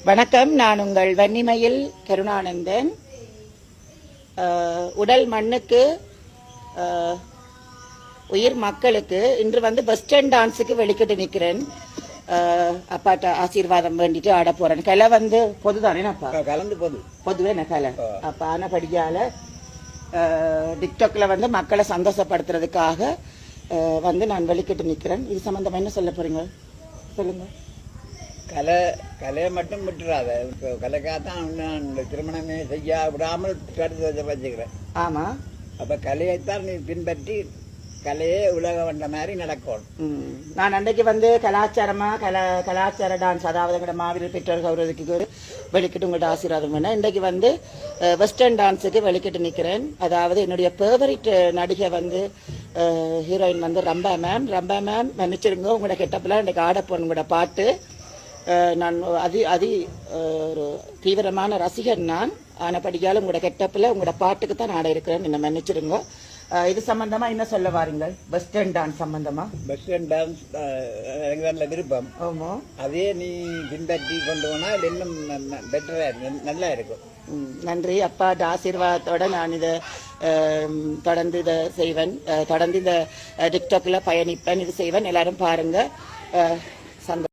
வணக்கம், நான் உங்கள் வன்னிமயில் கருணானந்தன். உடல் மண்ணுக்கு உயிர் மக்களுக்கு இன்று வந்து வெஸ்டர்ன் டான்ஸுக்கு வெளிக்கிட்டு நிற்கிறேன். அப்பாட்ட ஆசீர்வாதம் வேண்டிட்டு ஆட போறேன். கலை வந்து பொதுதானே அப்பா? கலந்து பொதுவே என்ன கலை அப்பா ஆன படிக்கால டிக்டாக்ல வந்து மக்களை சந்தோஷப்படுத்துறதுக்காக வந்து நான் வெளிக்கிட்டு நிற்கிறேன். இது சம்பந்தமா என்ன சொல்ல போறீங்க? சொல்லுங்க. கலையை மட்டும் விட்டுறாத. இப்போ கலைக்காகத்தான் நான் திருமணமே செய்ய விடாமல் தடுத்து வச்சுக்கிறேன். ஆமா, அப்ப கலையைத்தான் நீ பின்பற்றி கலையே உலக வந்த மாதிரி நடக்கணும். நான் அன்றைக்கு வந்து கலாச்சார டான்ஸ், அதாவது எங்களோட மாவீரர் பெற்றோர் கௌரவத்துக்கு வெளிக்கிட்டு உங்கள்கிட்ட ஆசீர்வாதம் பண்ணேன். இன்றைக்கு வந்து வெஸ்டர்ன் டான்ஸுக்கு வெளிக்கிட்டு நிற்கிறேன். அதாவது என்னுடைய ஃபேவரிட் நடிகை வந்து ஹீரோயின் வந்து ரம்பா மேம் மன்னிச்சிருங்க. உங்களோட கெட்டப்பெல்லாம் இன்றைக்கு ஆட போன உங்களோட பாட்டு நான் ஒரு தீவிரமான ரசிகன். நான் ஆனபடியால் உங்களோட கெட்டப்பில் உங்களோட பாட்டுக்கு தான் ஆட இருக்கிறேன். என்ன மன்னிச்சிருங்க. இது சம்பந்தமா என்ன சொல்ல வாரீங்க? வெஸ்டர்ன் டான்ஸ் சம்பந்தமா? வெஸ்டர்ன் டான்ஸ் எனக்கு நல்ல விருப்பம். ஆமா, அதே நீ பின்பற்றி கொண்டு போனால் இன்னும் பெட்டரா நல்லா இருக்கும். நன்றி. அப்பாட்ட ஆசீர்வாதத்தோட நான் இதை தொடர்ந்து இதை செய்வேன். தொடர்ந்து இந்த டிக்டாக்ல பயணிப்பேன். இது செய்வேன். எல்லாரும் பாருங்க. சந்தோஷம்.